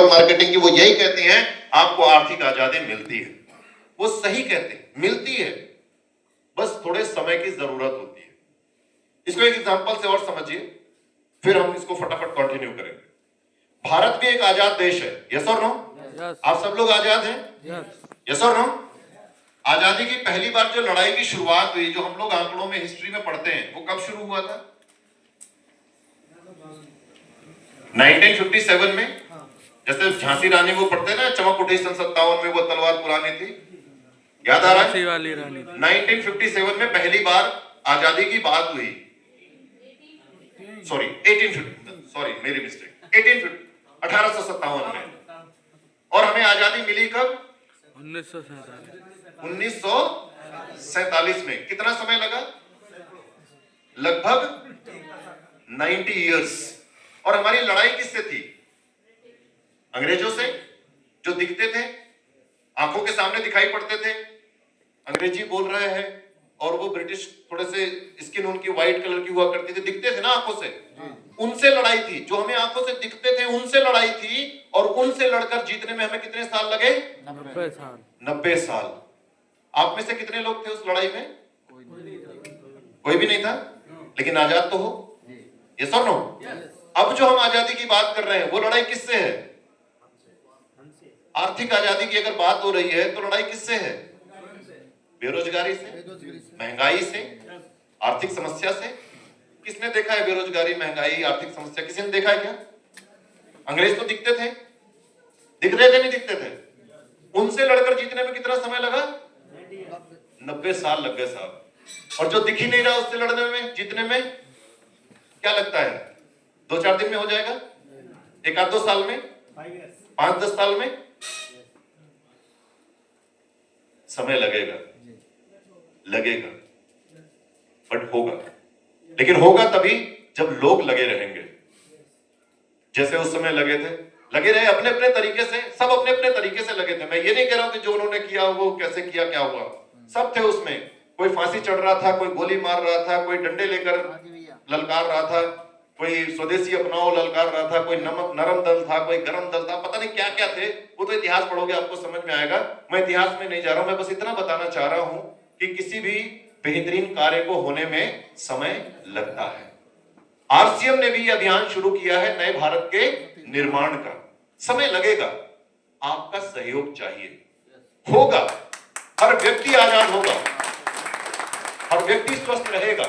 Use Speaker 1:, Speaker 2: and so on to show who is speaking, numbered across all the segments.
Speaker 1: Marketing की वो यही कहते हैं आपको आर्थिक आजादी मिलती है। वो सही कहते हैं, मिलती है, बस थोड़े समय की जरूरत होती है। इसको एक एग्जांपल से और समझिए, फिर हम इसको फटाफट कंटिन्यू करेंगे। भारत भी एक आजाद देश है, यस और नो? आप सब लोग आजाद हैं, यस और नो? आजादी की पहली बार जो लड़ाई की शुरुआत हुई, जो हम लोग आंकड़ों में हिस्ट्री में पढ़ते हैं, वो कब शुरू हुआ था? 1957 में। जैसे झांसी रानी वो पढ़ते ना, चमक उठी सन 57 में वो तलवार पुरानी थी, याद आ रहा है? वाली रानी। 1957 में पहली बार आजादी की बात हुई। सॉरी 1850, सॉरी मेरी मिस्टेक, 1857 में। और हमें आजादी मिली कब? 1947 में। कितना समय लगा? लगभग 90 इयर्स। और हमारी लड़ाई किससे थी? अंग्रेजों से, जो दिखते थे, आंखों के सामने दिखाई पड़ते थे, अंग्रेजी बोल रहे हैं, और वो ब्रिटिश थोड़े से स्किन उनकी व्हाइट कलर की हुआ करती थी, दिखते थे ना आंखों से, उनसे लड़ाई थी। जो हमें आंखों से दिखते थे उनसे लड़ाई थी, और उनसे लड़कर जीतने में हमें कितने साल लगे?
Speaker 2: 90 साल।
Speaker 1: 90 साल। आप में से कितने लोग थे उस लड़ाई में? कोई भी नहीं था, लेकिन आजाद तो हो, यस और नो? अब जो हम आजादी की बात कर रहे हैं, वो लड़ाई किससे है? आर्थिक आजादी की अगर बात हो रही है तो लड़ाई किससे है? बेरोजगारी से, महंगाई से, आर्थिक समस्या से। किसने देखा है बेरोजगारी, महंगाई, आर्थिक समस्या? किसी ने देखा है क्या? अंग्रेज तो दिखते थे, दिख रहे थे, नहीं दिखते थे? उनसे लड़कर जीतने में कितना समय लगा? 90 साल लग गए साहब। और जो दिख ही नहीं रहा उससे लड़ने में, जीतने में क्या लगता है? 2-4 दिन में हो जाएगा? 1-2 साल में? 5-10 साल में? समय लगेगा, लगेगा, बट होगा। लेकिन होगा तभी जब लोग लगे रहेंगे, जैसे उस समय लगे थे। लगे रहे अपने अपने तरीके से, सब अपने अपने तरीके से लगे थे। मैं ये नहीं कह रहा हूं कि जो उन्होंने किया वो कैसे किया, क्या हुआ, सब थे उसमें। कोई फांसी चढ़ रहा था, कोई गोली मार रहा था, कोई डंडे लेकर ललकार रहा था, कोई स्वदेशी अपनाओ ललकार रहा था, कोई नरम दल था, कोई गरम दल था, पता नहीं क्या क्या थे। वो तो इतिहास पढ़ोगे आपको समझ में आएगा। मैं इतिहास में नहीं जा रहा हूं, मैं बस इतना बताना चाह रहा हूं कि किसी भी बेहतरीन कार्य को होने में समय लगता है। आरसीएम ने भी अभियान शुरू किया है नए भारत के निर्माण का। समय लगेगा, आपका सहयोग चाहिए। होगा, हर व्यक्ति आजाद होगा, हर व्यक्ति स्वस्थ रहेगा,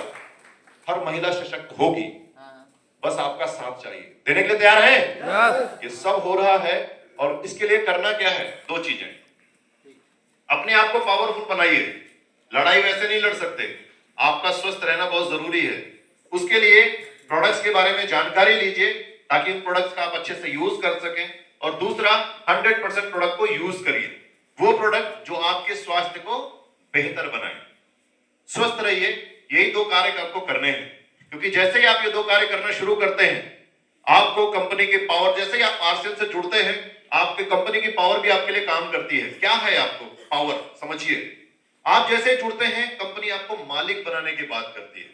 Speaker 1: हर महिला सशक्त होगी, बस आपका साथ चाहिए। देने के लिए तैयार हैं? ये सब हो रहा है, और इसके लिए करना क्या है? 2 चीजें। अपने आप को पावरफुल बनाइए, लड़ाई वैसे नहीं लड़ सकते, आपका स्वस्थ रहना बहुत जरूरी है। उसके लिए प्रोडक्ट्स के बारे में जानकारी लीजिए, ताकि उन प्रोडक्ट्स का आप अच्छे से यूज कर सकें। और दूसरा, 100% प्रोडक्ट को यूज करिए, वो प्रोडक्ट जो आपके स्वास्थ्य को बेहतर बनाए। स्वस्थ रहिए, यही 2 कार्य आपको करने हैं। क्योंकि जैसे ही आप ये 2 कार्य करना शुरू करते हैं, आपको कंपनी की पावर, जैसे ही आप आरसीएम से जुड़ते हैं, आपके कंपनी की पावर भी आपके लिए काम करती है। क्या है आपको पावर? समझिए, आप जैसे जुड़ते हैं, कंपनी आपको मालिक बनाने की बात करती है,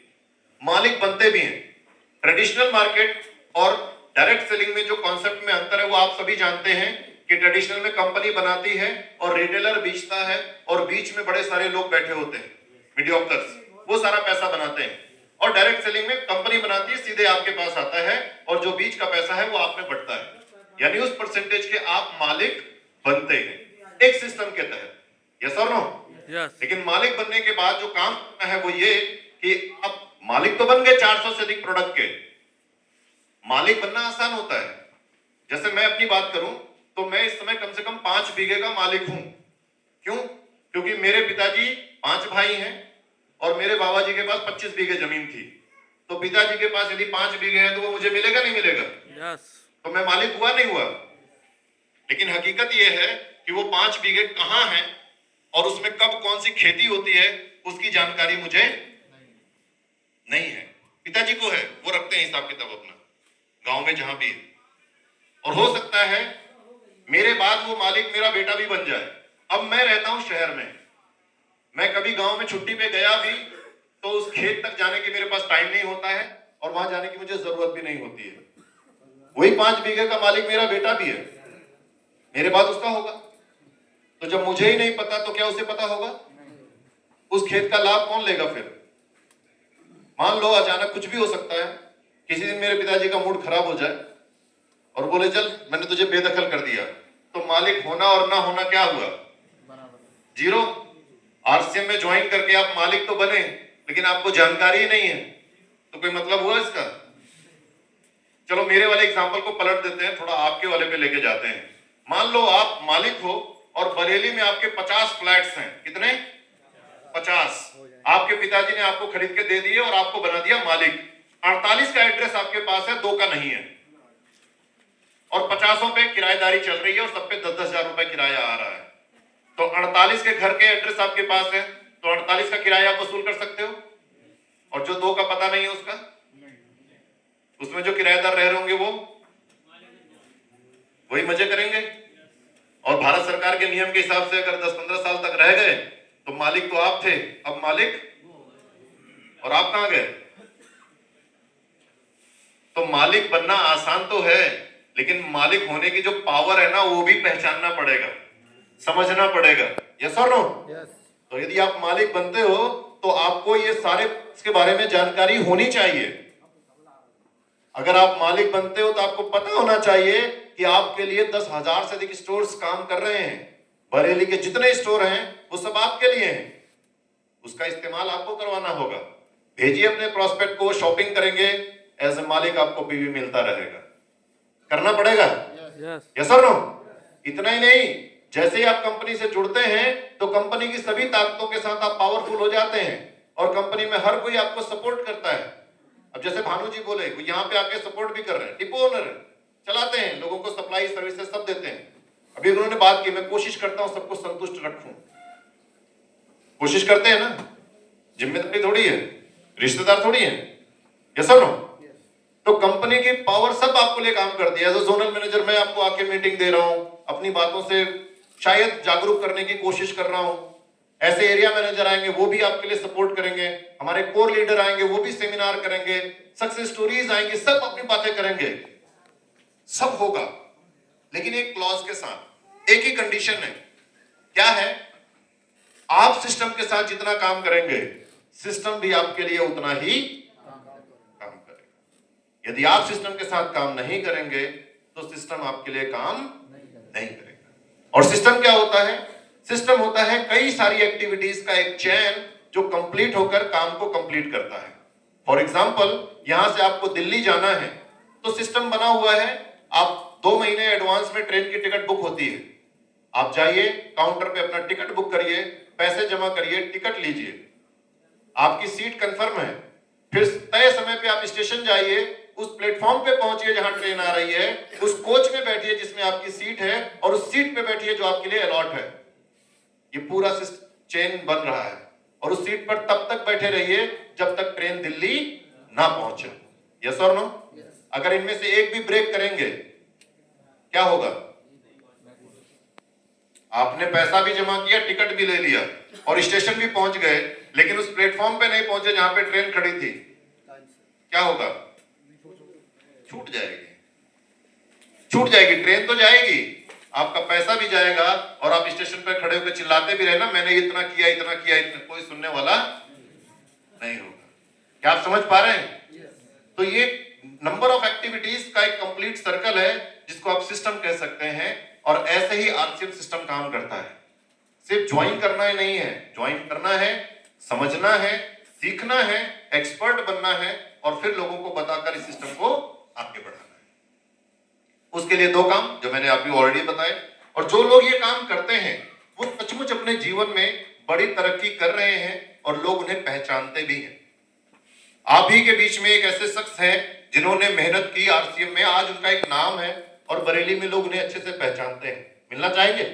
Speaker 1: मालिक बनते भी हैं। ट्रेडिशनल मार्केट और डायरेक्ट सेलिंग में जो कॉन्सेप्ट में अंतर है वो आप सभी जानते हैं कि ट्रेडिशनल में कंपनी बनाती है और रिटेलर बेचता है, और बीच में बड़े सारे लोग बैठे होते हैं, मीडियोक्टर्स, वो सारा पैसा बनाते हैं। और डायरेक्ट सेलिंग में कंपनी बनाती है, सीधे आपके पास आता है, और जो बीच का पैसा है वो आप में बढ़ता है, यानी उस परसेंटेज के आप मालिक बनते हैं एक सिस्टम के तहत, यस और नो? लेकिन मालिक बनने के बाद जो काम करना है वो ये कि अब मालिक तो बन गए 400 से अधिक प्रोडक्ट के। मालिक बनना आसान होता है। जैसे मैं अपनी बात करूं तो मैं इस समय कम से कम 5 बीघे का मालिक हूं। क्यों? क्योंकि मेरे पिताजी 5 भाई हैं, और मेरे बाबा जी के पास 25 बीघे जमीन थी। तो पिताजी के पास यदि 5 बीघे है तो वो मुझे मिलेगा, नहीं मिलेगा? तो मैं मालिक हुआ, नहीं हुआ? लेकिन हकीकत यह है कि वो 5 बीघे कहां है और उसमें कब कौन सी खेती होती है, उसकी जानकारी मुझे नहीं है। पिताजी को है, वो रखते हैं हिसाब किताब अपना, गांव में जहां भी है। और हो सकता है मेरे बाद वो मालिक मेरा बेटा भी बन जाए। अब मैं रहता हूं शहर में, मैं कभी गांव में छुट्टी पे गया भी तो उस खेत तक जाने की मेरे पास टाइम नहीं होता है, और वहां जाने की मुझे जरूरत भी नहीं होती है। वही 5 बीघे का मालिक मेरा बेटा भी है, मेरे बाद उसका होगा। तो जब मुझे ही नहीं पता तो क्या उसे पता होगा? उस खेत का लाभ कौन लेगा फिर? मान लो अचानक कुछ भी हो सकता है, किसी दिन मेरे पिताजी का मूड खराब हो जाए और बोले चल मैंने तुझे बेदखल कर दिया, तो मालिक होना और ना होना क्या हुआ? जीरो। आरसीएम में ज्वाइन करके आप मालिक तो बने, लेकिन आपको जानकारी ही नहीं है, तो कोई मतलब हुआ इसका? चलो मेरे वाले एग्जांपल को पलट देते हैं, थोड़ा आपके वाले पे लेके जाते हैं। मान लो आप मालिक हो और बरेली में आपके 50 फ्लैट्स हैं। कितने? 50। आपके पिताजी ने आपको खरीद के दे दिए और आपको बना दिया मालिक। 48 का एड्रेस आपके पास है, 2 का नहीं है, और 50 पे किराएदारी चल रही है और सब पे 10-10 हजार रुपए किराया आ रहा है। तो 48 के घर के एड्रेस आपके पास है, तो 48 का किराया आप वसूल कर सकते हो, और जो 2 का पता नहीं है उसका, उसमें जो किराएदार रह रहे होंगे वो वही मजे करेंगे। और भारत सरकार के नियम के हिसाब से अगर 10-15 साल तक रह गए तो मालिक तो आप थे, अब मालिक और आप कहां गए? तो मालिक बनना आसान तो है, लेकिन मालिक होने की जो पावर है ना, वो भी पहचानना पड़ेगा, समझना पड़ेगा। यस और नो? तो यदि आप मालिक बनते हो तो आपको ये सारे इसके बारे में जानकारी होनी चाहिए। अगर आप मालिक बनते हो तो आपको पता होना चाहिए कि आपके लिए 10,000 से अधिक स्टोर्स काम कर रहे हैं। बरेली के जितने स्टोर हैं वो सब आपके लिए हैं, उसका इस्तेमाल आपको करवाना होगा। भेजिए अपने प्रोस्पेक्ट को, शॉपिंग करेंगे, एज ए मालिक आपको पीवी मिलता रहेगा। करना पड़ेगा। यस और नो? इतना ही नहीं, जैसे ही आप कंपनी से जुड़ते हैं तो कंपनी की सभी ताकतों के साथ आप पावरफुल हो जाते हैं और कंपनी में हर कोई आपको सपोर्ट करता है। अब जैसे भानु जी बोले, यहाँ पे आके सपोर्ट भी कर रहे हैं, डिपो ओनर चलाते हैं, लोगों को सप्लाई सर्विसेज सब देते हैं। अभी उन्होंने बात की, मैं कोशिश करता हूं सबको संतुष्ट रखूं, कोशिश करते हैं ना, जिम्मेदारी थोड़ी है, रिश्तेदार थोड़ी है। यस और नो? तो कंपनी की पावर सब आपको लिए काम करती है। एज ए जोनल मैनेजर मैं आपको आके मीटिंग दे रहा हूं, अपनी बातों से शायद जागरूक करने की कोशिश कर रहा हूं। ऐसे एरिया मैनेजर आएंगे, वो भी आपके लिए सपोर्ट करेंगे। हमारे कोर लीडर आएंगे, वो भी सेमिनार करेंगे। सक्सेस स्टोरीज आएंगे, सब अपनी बातें करेंगे, सब होगा, लेकिन एक क्लॉज के साथ, एक ही कंडीशन है। क्या है? आप सिस्टम के साथ जितना काम करेंगे, सिस्टम भी आपके लिए उतना ही काम करेगा। यदि आप सिस्टम के साथ काम नहीं करेंगे तो सिस्टम आपके लिए काम नहीं करेगा। और सिस्टम क्या होता है? सिस्टम होता है कई सारी एक्टिविटीज का एक चेन जो कंप्लीट होकर काम को कंप्लीट करता है। फॉर एग्जांपल, यहां से आपको दिल्ली जाना है तो सिस्टम बना हुआ है, आप 2 महीने एडवांस में ट्रेन की टिकट बुक होती है। आप जाइए काउंटर पे अपना टिकट बुक करिए, पैसे जमा करिए, टिकट लीजिए, आपकी सीट कंफर्म है। फिर तय समय पे आप स्टेशन जाइए, उस प्लेटफॉर्म पे पहुंचिए जहां ट्रेन आ रही है, उस कोच में बैठिए जिसमें आपकी सीट है, और उस सीट पे बैठिए जो आपके लिए अलॉट है। ये पूरा चेन बन रहा है, और उस सीट पर तब तक बैठे रहिए जब तक ट्रेन दिल्ली ना पहुंचे। यस और नो? अगर इनमें से एक भी ब्रेक करेंगे क्या होगा? आपने पैसा भी जमा किया, टिकट भी ले लिया और स्टेशन भी पहुंच गए, लेकिन उस प्लेटफॉर्म पे नहीं पहुंचे जहां पे ट्रेन खड़ी थी, क्या होगा? छूट जाएगी, छूट जाएगी। ट्रेन तो जाएगी, आपका पैसा भी जाएगा, और आप स्टेशन पर खड़े होकर चिल्लाते भी रहे ना, मैंने इतना किया इतना किया इतना, कोई सुनने वाला नहीं होगा। क्या आप समझ पा रहे हैं? तो ये नंबर ऑफ एक्टिविटीज का एक कंप्लीट सर्कल है जिसको आप सिस्टम कह सकते हैं, और ऐसे ही आरसीएम सिस्टम काम करता है। सिर्फ ज्वाइन करना ही नहीं है, ज्वाइन करना है, समझना है, सीखना है, एक्सपर्ट बनना है, और फिर लोगों को बताकर इस सिस्टम को आगे बढ़ाना है। उसके लिए 2 काम जो मैंने आपको ऑलरेडी बताए, और जो लोग ये काम करते हैं वो सचमुच अपने जीवन में बड़ी तरक्की कर रहे हैं और लोग उन्हें पहचानते भी हैं। आप ही के बीच में एक ऐसे शख्स हैं जिन्होंने मेहनत की आरसीएम में, आज उनका एक नाम है और बरेली में लोग उन्हें अच्छे से पहचानते हैं। मिलना चाहेंगे?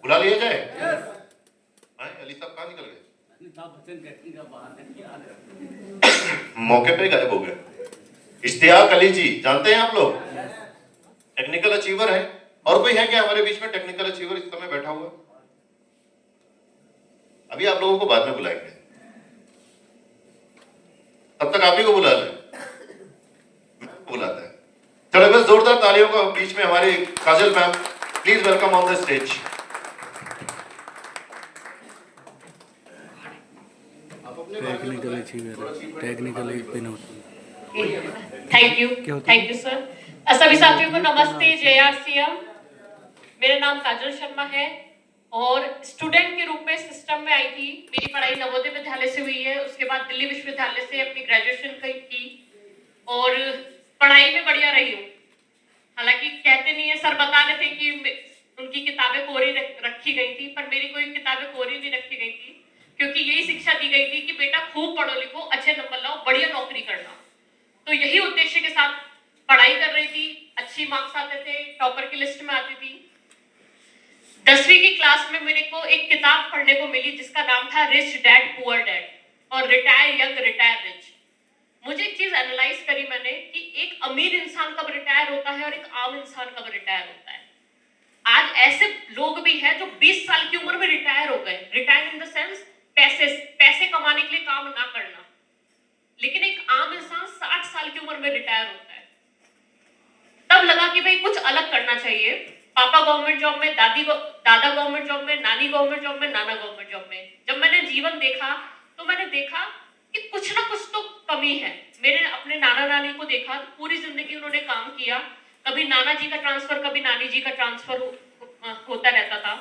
Speaker 1: बुला लिया जाए? अली साहब कहाँ निकल गए? मौके पे गायब हो गए। इश्तियाक अली जी जानते हैं आप लोग, टेक्निकल अचीवर है। और कोई है क्या हमारे बीच में टेक्निकल अचीवर इस समय बैठा हुआ? अभी आप लोगों को बाद में बुलाएंगे, तब तक आप ही को बुला लें, बुलाता है। चलो बस जोरदार तालियों का बीच में हमारे Kajal ma'am Please welcome on the stage.
Speaker 2: Technically pin होता
Speaker 3: थैंक यू सर। सभी साथियों को नमस्ते, जय आरसीएम। मेरा नाम काजल शर्मा है और स्टूडेंट के रूप में सिस्टम में आई थी। मेरी पढ़ाई नवोदय विद्यालय से हुई है, उसके बाद दिल्ली विश्वविद्यालय से अपनी ग्रेजुएशन की और पढ़ाई में बढ़िया रही हूँ। हालांकि कहते नहीं है, सर बता रहे थे कि उनकी किताबें कोरी रखी गई थी, पर मेरी कोई किताबें कोरी नहीं रखी गई थी, क्योंकि यही शिक्षा दी गई थी कि बेटा खूब पढ़ो लिखो, अच्छे नंबर लाओ, बढ़िया नौकरी करना। तो यही उद्देश्य के साथ पढ़ाई कर रही थी, अच्छी मार्क्स आते थे, टॉपर की लिस्ट में आती थी। 10वीं की क्लास में मेरे को एक किताब पढ़ने को मिली जिसका नाम था रिच डैड पुअर डैड और रिटायर यंग रिटायर रिच। मुझे एक चीज एनालाइज करी मैंने कि एक अमीर इंसान कब रिटायर होता है और एक आम इंसान कब रिटायर होता है। आज ऐसे लोग भी हैं जो 20 साल की उम्र में रिटायर हो गए। रिटायर इन द सेंस पैसे कमाने के लिए काम ना करना। लेकिन एक आम इंसान 60 साल की उम्र में रिटायर होता है। तब लगा कि भाई कुछ अलग करना चाहिए। पापा गवर्नमेंट जॉब में, दादा गवर्नमेंट जॉब में, नानी गवर्नमेंट जॉब में, नाना गवर्नमेंट जॉब में। जब मैंने जीवन देखा तो मैंने देखा कि कुछ ना कुछ तो कमी है। मैंने अपने नाना नानी को देखा, पूरी जिंदगी उन्होंने काम किया, कभी नाना जी का ट्रांसफर, कभी नानी जी का ट्रांसफर होता रहता था।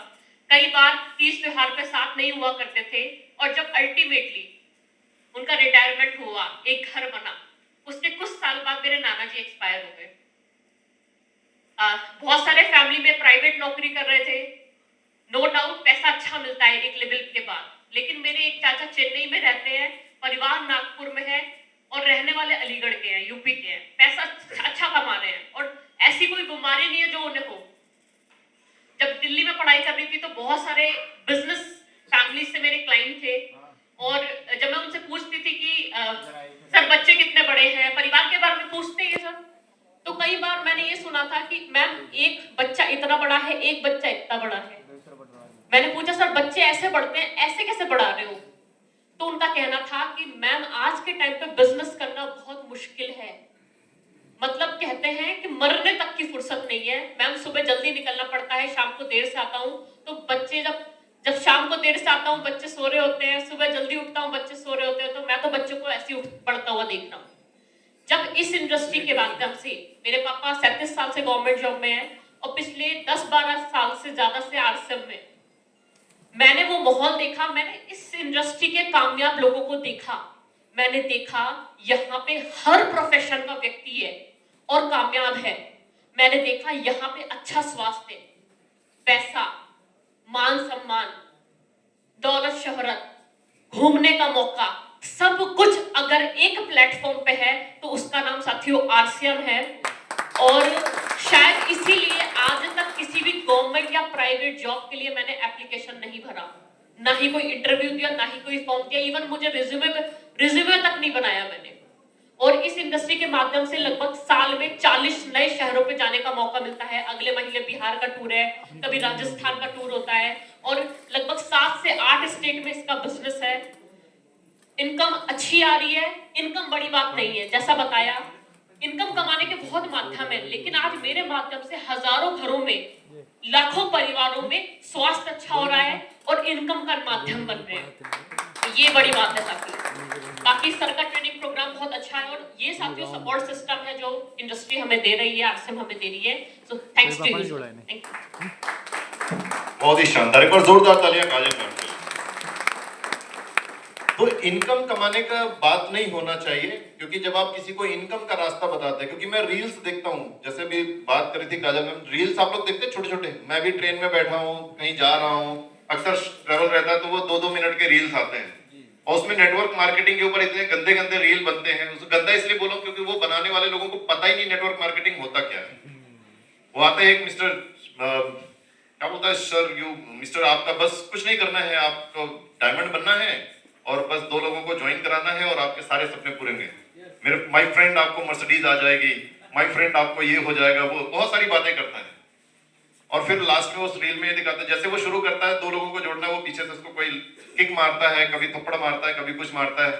Speaker 3: कई बार तीज त्योहार पे साथ नहीं हुआ करते थे और जब अल्टीमेटली उनका रिटायरमेंट हुआ, एक घर बना, उसके कुछ साल बाद मेरे नाना जी एक्सपायर हो गए। बहुत सारे फैमिली में प्राइवेट नौकरी कर रहे थे। नो डाउट पैसा अच्छा मिलता है एक लेवल के बाद, लेकिन मेरे एक चाचा चेन्नई में रहते हैं, परिवार नागपुर में है और रहने वाले अलीगढ़ के हैं, यूपी के हैं। पैसा अच्छा कमा रहे हैं और ऐसी कोई बीमारी नहीं है जो उन्हें हो। जब दिल्ली में पढ़ाई कर रही थी तो बहुत सारे बिजनेस फैमिली से मेरे क्लाइंट थे और जब मैं उनसे पूछती थी कि सर बच्चे कितने बड़े हैं, परिवार के बारे में पूछते हैं सर, तो कई बार मैंने ये सुना था कि मैम एक बच्चा इतना बड़ा है, एक बच्चा इतना बड़ा है। मैंने पूछा सर बच्चे ऐसे बढ़ते हैं, ऐसे कैसे बढ़ा रहे हो? तो उनका कहना था कि मैम आज के टाइम पे बिजनेस करना बहुत मुश्किल है। मतलब कहते हैं कि मरने तक की फुर्सत नहीं है। मैम सुबह जल्दी निकलना पड़ता है, शाम को देर से आता हूँ, तो बच्चे जब शाम को देर से आता हूँ बच्चे सो रहे होते हैं, सुबह जल्दी उठता हूँ बच्चे सो रहे होते हैं, तो मैं तो बच्चों को ऐसे पढ़ता हुआ देख रहा हूँ। जब इस इंडस्ट्री के माध्यम से, मेरे पापा 37 साल से गवर्नमेंट जॉब में है और पिछले 10-12 साल से ज्यादा से आरसीएम में, मैंने वो माहौल देखा, मैंने इस इंडस्ट्री के कामयाब लोगों को देखा। मैंने देखा यहाँ पे हर प्रोफेशन का व्यक्ति है और कामयाब है। मैंने देखा यहाँ पे अच्छा स्वास्थ्य, पैसा, मान सम्मान, दौलत शोहरत, घूमने का मौका, सब कुछ अगर एक प्लेटफॉर्म पे है तो उसका नाम साथियों आरसीएम है। और शायद इसीलिए आज तक किसी भी गवर्नमेंट या प्राइवेट जॉब के लिए मैंने एप्लीकेशन नहीं भरा, ना ही कोई इंटरव्यू दिया, ना ही कोई फॉर्म दिया, इवन मुझे रिज्यूमे तक नहीं बनाया मैंने। और इस इंडस्ट्री के माध्यम से लगभग साल में 40 नए शहरों पे जाने का मौका मिलता है। अगले महीने बिहार का टूर है, कभी राजस्थान का टूर होता है और लगभग 7 से 8 स्टेट में इसका बिजनेस है। इनकम अच्छी आ रही है। इनकम बड़ी बात नहीं है, जैसा बताया इनकम कमाने के बहुत माध्यम है, लेकिन आज मेरे माध्यम से हजारों घरों में, लाखों परिवारों में स्वास्थ्य अच्छा हो रहा है और इनकम का माध्यम बन रहे हैं। ये बड़ी बात है साथियों। बाकी सर का ट्रेनिंग प्रोग्राम बहुत अच्छा है और ये साथियों सपोर्ट सिस्टम है जो इंडस्ट्री हमें दे रही है, आरसीएम हमें दे रही है। So thanks to you.
Speaker 1: बहुत ही शानदार, एक बार जोरदार तालियां काजल मैम के लिए। तो इनकम कमाने का बात नहीं होना चाहिए, क्योंकि जब आप किसी को इनकम का रास्ता बताते हैं, क्योंकि मैं रील्स देखता हूँ, जैसे भी बात करी थी काजल मैम, रील्स आप लोग देखते हैं छोटे छोटे। मैं भी ट्रेन में बैठा हूँ, कहीं जा रहा हूँ, अक्सर ट्रेवल रहता है तो वो 2-2 मिनट के रील्स आते हैं और उसमें नेटवर्क मार्केटिंग के ऊपर इतने गंदे गंदे रील बनते हैं। उस गंदा इसलिए बोलो क्योंकि वो बनाने वाले लोगों को पता ही नहीं नेटवर्क मार्केटिंग होता क्या है। वो आते हैं एक मिस्टर क्या बोलता है, सर यू मिस्टर आपका बस कुछ नहीं करना है, आपको डायमंड बनना है और बस 2 लोगों को ज्वाइन कराना है और आपके सारे सपने पूरे होंगे। मेरे माय फ्रेंड आपको मर्सिडीज आ जाएगी, माय फ्रेंड आपको ये हो जाएगा, वो बहुत सारी बातें करता है। और फिर लास्ट में उस रील में ये दिखाता है, जैसे वो शुरू करता है 2 लोगों को जोड़ना, वो पीछे से उसको कोई किक मारता है, कभी थप्पड़ मारता है, कभी कुछ मारता है,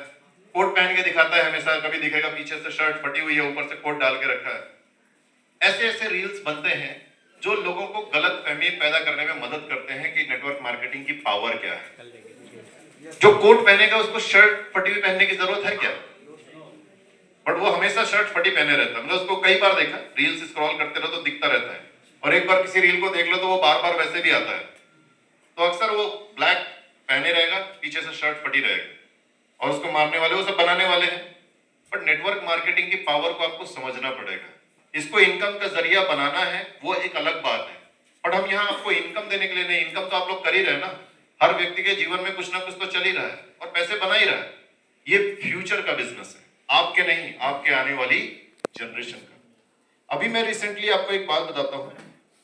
Speaker 1: कोट पहन के दिखाता है हमेशा, कभी दिखेगा पीछे से शर्ट फटी हुई है, ऊपर से कोट डाल के रखा है। ऐसे ऐसे रील्स बनते हैं जो लोगों को गलत फहमी पैदा करने में मदद करते हैं कि नेटवर्क मार्केटिंग की पावर क्या है। जो कोट पहनेगा उसको शर्ट फटी हुई पहनने की जरूरत है क्या? बट वो हमेशा शर्ट फटी पहने रहता है। मतलब उसको कई बार देखा, रील्स स्क्रॉल करते रहो तो दिखता रहता है, और एक बार किसी रील को देख लो तो वो बार बार वैसे भी आता है। तो अक्सर वो ब्लैक पहने रहेगा, पीछे से शर्ट फटी रहेगी, और उसको मारने वाले वो सब बनाने वाले हैं। बट नेटवर्क मार्केटिंग की पावर को आपको समझना पड़ेगा। इसको इनकम का जरिया बनाना है वो एक अलग बात है, बट हम यहाँ आपको इनकम देने के लिए नहीं, इनकम तो आप लोग कर ही रहे हैं ना। हर व्यक्ति के जीवन में कुछ ना कुछ तो चल ही रहा है और पैसे बना ही रहा है। ये फ्यूचर का बिजनेस है, आपके नहीं, आपके आने वाली जनरेशन का। अभी मैं रिसेंटली आपको एक बात बताता हूँ।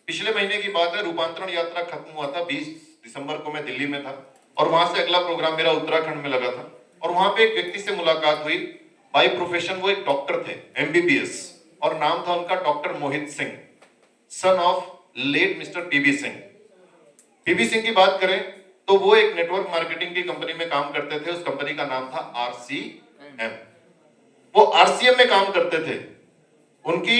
Speaker 1: पिछले महीने की बात है, रूपांतरण यात्रा खत्म हुआ था, 20 दिसंबर को मैं दिल्ली में था, और वहां से अगला प्रोग्राम मेरा उत्तराखंड में लगा था। और वहां पे एक व्यक्ति से मुलाकात हुई। बाय प्रोफेशन वो एक डॉक्टर थे, MBBS, और नाम था उनका doctor Mohit Singh, son of late mister PB Singh. PB Singh की बात करें तो वो एक नेटवर्क मार्केटिंग की कंपनी में काम करते थे। उस कंपनी का नाम था RCM। वो RCM में काम करते थे। उनकी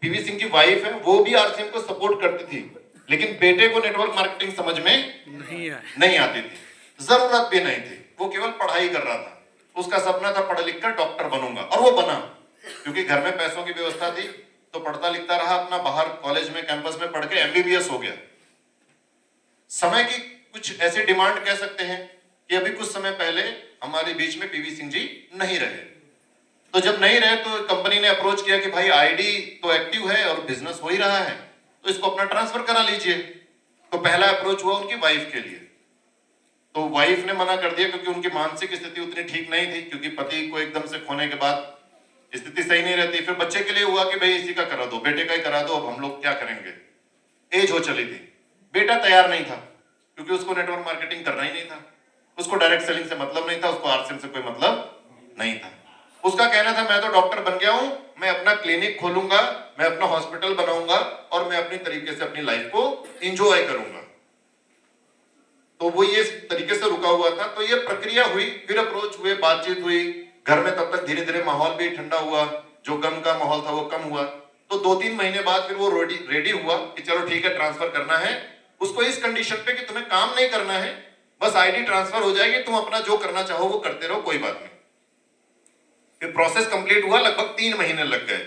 Speaker 1: PB सिंह की वाइफ है, वो भी RCM को सपोर्ट करती थी, लेकिन बेटे को नेटवर्क मार्केटिंग समझ में नहीं आती थी, जरूरत भी नहीं थी। वो केवल पढ़ाई कर रहा था। उसका सपना था पढ़ लिख कर डॉक्टर बनूंगा, और वो बना, क्योंकि घर में पैसों की व्यवस्था थी। तो पढ़ता लिखता रहा, अपना बाहर कॉलेज में कैंपस में पढ़ के MBBS हो गया। समय की कुछ ऐसी डिमांड कह सकते हैं कि अभी कुछ समय पहले हमारे बीच में PB सिंह जी नहीं रहे। तो जब नहीं रहे तो कंपनी ने अप्रोच किया कि भाई ID तो एक्टिव है और बिजनेस हो ही रहा है, तो इसको अपना ट्रांसफर करा लीजिए। तो पहला अप्रोच हुआ उनकी वाइफ के लिए। तो वाइफ ने मना कर दिया, क्योंकि उनकी मानसिक स्थिति उतनी ठीक नहीं थी, क्योंकि पति को एकदम से खोने के बाद स्थिति सही नहीं रहती। फिर बच्चे के लिए हुआ कि भाई इसी का करा दो, बेटे का ही करा दो, अब हम लोग क्या करेंगे। एज हो चली थी, बेटा तैयार नहीं था, क्योंकि उसको नेटवर्क मार्केटिंग करना ही नहीं था, उसको डायरेक्ट सेलिंग से मतलब नहीं था, उसको RCM से कोई मतलब नहीं था। उसका कहना था मैं तो डॉक्टर बन गया हूं, मैं अपना क्लिनिक खोलूंगा, मैं अपना हॉस्पिटल बनाऊंगा, और मैं अपनी तरीके से अपनी लाइफ को एंजॉय करूंगा। तो वो ये तरीके से रुका हुआ था। तो ये प्रक्रिया हुई, फिर अप्रोच हुए, बातचीत हुई घर में। तब तक धीरे धीरे माहौल भी ठंडा हुआ, जो गम का माहौल था वो कम हुआ। तो 2-3 महीने बाद फिर वो रेडी हुआ कि चलो ठीक है, ट्रांसफर करना है उसको, इस कंडीशन पे कि तुम्हें काम नहीं करना है, बस ID ट्रांसफर हो जाएगी, तुम अपना जो करना चाहो वो करते रहो, कोई बात नहीं। फिर प्रोसेस कंप्लीट हुआ, लगभग 3 महीने लग गए।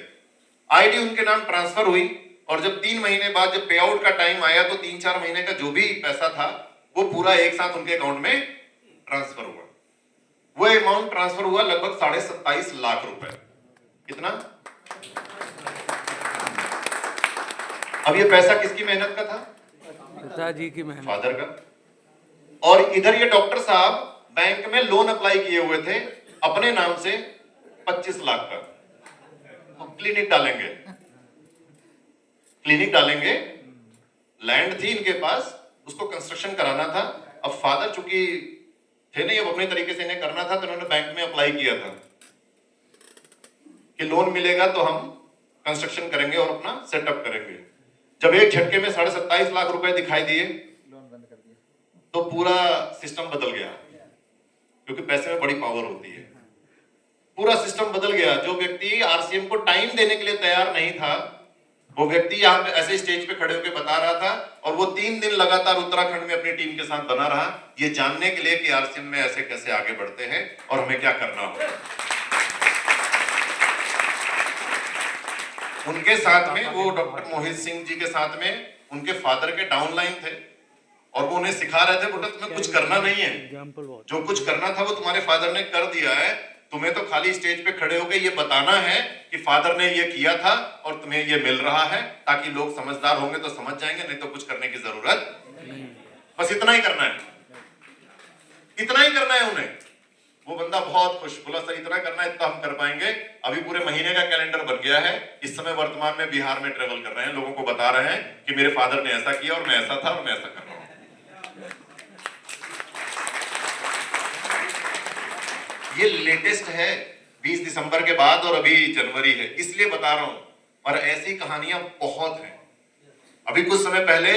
Speaker 1: ID उनके नाम ट्रांसफर हुई, और जब 3 महीने बाद जब पे आउट का टाइम आया तो 3-4 महीने का जो भी पैसा था वो पूरा एक साथ उनके अकाउंट में ट्रांसफर हुआ। वो अमाउंट ट्रांसफर हुआ लगभग 27.5 लाख रुपए। कितना? अब ये पैसा किसकी मेहनत का था?
Speaker 2: पिताजी की मेहनत,
Speaker 1: फादर का। और इधर ये डॉक्टर साहब बैंक में लोन अप्लाई किए हुए थे अपने नाम से 25 लाख का। अब क्लिनिक डालेंगे, लैंड थी इनके पास, उसको कंस्ट्रक्शन कराना था। अब फादर चूंकि थे नहीं, अब अपने तरीके से इन्हें करना था, तो उन्होंने बैंक में अप्लाई किया था कि लोन मिलेगा तो हम कंस्ट्रक्शन करेंगे और अपना सेटअप करेंगे। जब एक झटके में 27.5 लाख रुपए दिखाई दिए तो पूरा सिस्टम बदल गया, क्योंकि पैसे में बड़ी पावर होती है। पूरा सिस्टम बदल गया। जो व्यक्ति RCM को टाइम देने के लिए तैयार नहीं था, वो व्यक्ति यहाँ पे ऐसे स्टेज पे खड़े होकर बता रहा था, और वो 3 दिन लगातार उत्तराखंड में अपनी टीम के साथ बना रहा, ये जानने के लिए कि RCM में ऐसे कैसे आगे बढ़ते हैं और हमें क्या करना होगा। उनके साथ में वो डॉक्टर मोहित सिंह जी के साथ में उनके फादर के डाउनलाइन थे, और वो उन्हें सिखा रहे थे, बेटा तुम्हें कुछ करना नहीं है, जो कुछ करना था वो तुम्हारे फादर ने कर दिया है, तुम्हें तो खाली स्टेज पे खड़े होकर ये बताना है कि फादर ने ये किया था और तुम्हें ये मिल रहा है, ताकि लोग समझदार होंगे तो समझ जाएंगे, नहीं तो कुछ करने की जरूरत नहीं। बस इतना ही करना है, इतना ही करना है उन्हें। वो बंदा बहुत खुश, बोला सर इतना करना है, इतना हम कर पाएंगे। अभी पूरे महीने का कैलेंडर बन गया है। इस समय वर्तमान में बिहार में ट्रेवल कर रहे हैं, लोगों को बता रहे हैं कि मेरे फादर ने ऐसा किया और मैं ऐसा था और मैं ऐसा कर रहा हूं। ये लेटेस्ट है, 20 दिसंबर के बाद, और अभी जनवरी है, इसलिए बता रहा हूं। और ऐसी कहानियां बहुत हैं। अभी कुछ समय पहले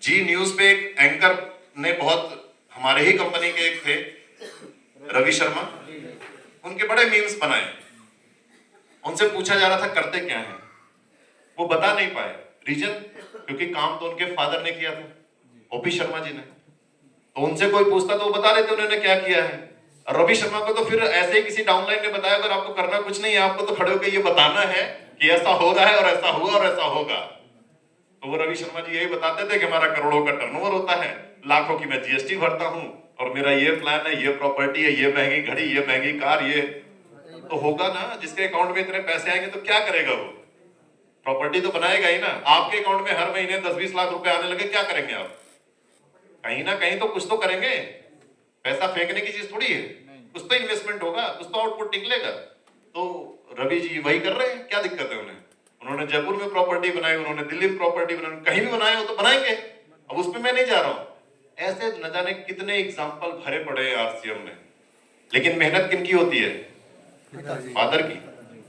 Speaker 1: जी न्यूज पे एक एंकर ने, बहुत हमारे ही कंपनी के एक थे रवि शर्मा, उनके बड़े मीम्स बनाए। उनसे पूछा जा रहा था करते क्या है, वो बता नहीं पाए, रीजन, क्योंकि काम तो उनके फादर ने किया था, ओपी शर्मा जी ने। तो उनसे कोई पूछता तो वो बता देते उन्होंने क्या किया है। और रवि शर्मा को तो फिर ऐसे ही किसी डाउनलाइन ने बताया, अगर आपको करना कुछ नहीं है, आपको तो खड़े होकर ये बताना है कि ऐसा हो रहा है और ऐसा हुआ और ऐसा होगा। तो वो रवि शर्मा जी यही बताते थे कि हमारा करोड़ों का टर्नओवर होता है, लाखों की मैं जीएसटी भरता हूं, और मेरा ये प्लान है, ये प्रॉपर्टी है, ये महंगी घड़ी, ये महंगी कार, ये तो होगा ना। जिसके अकाउंट में इतने पैसे आएंगे तो क्या करेगा वो? प्रॉपर्टी तो बनाएगा ही ना। आपके अकाउंट में हर महीने 10-20 लाख रुपए आने लगे, क्या करेंगे आप? कहीं ना कहीं तो कुछ तो करेंगे। पैसा फेंकने की चीज थोड़ी है, कुछ तो इन्वेस्टमेंट होगा, कुछ तो आउटपुट निकलेगा। तो रवि जी वही कर रहे हैं, क्या दिक्कत है उन्हें? उन्होंने जयपुर में प्रॉपर्टी बनाई, उन्होंने दिल्ली में प्रॉपर्टी बनाई, कहीं भी बनाए हो तो बनाएंगे। अब उसमें मैं नहीं जा रहा हूं। ऐसे न जाने कितने एग्जाम्पल भरे पड़े हैं आरसीएम में। लेकिन मेहनत किनकी होती है? फादर की।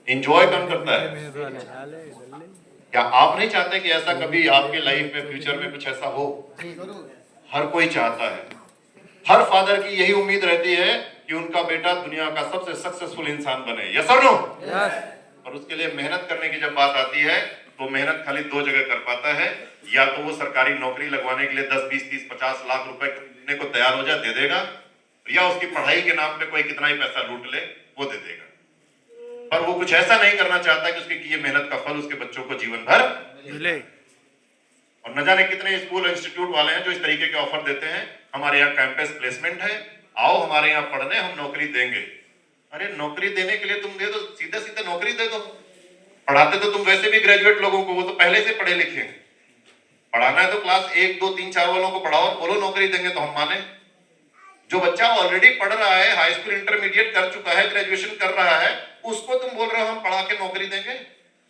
Speaker 1: एंजॉय कौन करता है? क्या आप नहीं चाहते कि ऐसा कभी आपके लाइफ में, फ्यूचर में कुछ ऐसा हो? हर कोई चाहता है। हर फादर की यही उम्मीद रहती है कि उनका बेटा दुनिया का सबसे सक्सेसफुल इंसान बने। यस और नो? और उसके लिए मेहनत करने की जब बात आती है तो मेहनत खाली दो जगह कर पाता है। या तो वो सरकारी नौकरी लगवाने के लिए 10, 20, 30, 50 लाख रुपए देने को तैयार हो जाए, दे देगा, या उसकी पढ़ाई के नाम पे कोई कितना ही पैसा लूट ले वो दे देगा। पर वो कुछ ऐसा नहीं करना चाहता कि उसकी किए मेहनत का फल उसके बच्चों को जीवन भर मिले। और न जाने कितने स्कूल इंस्टीट्यूट वाले हैं जो इस तरीके के ऑफर देते हैं, हमारे यहाँ कैंपस प्लेसमेंट है, आओ हमारे यहाँ पढ़ने, हम नौकरी देंगे। अरे नौकरी देने के लिए तुम दे दो, सीधे सीधे नौकरी दे दो। पढ़ाते तो तुम वैसे भी ग्रेजुएट लोगों को, वो तो पहले से पढ़े लिखे हैं। पढ़ाना है तो क्लास 1, 2, 3, 4 वालों को पढ़ाओ और बोलो नौकरी देंगे तो हम माने। जो बच्चा ऑलरेडी पढ़ रहा है, हाई स्कूल इंटरमीडिएट कर चुका है, ग्रेजुएशन कर रहा है, उसको तुम बोल रहे हो हम पढ़ा के नौकरी देंगे?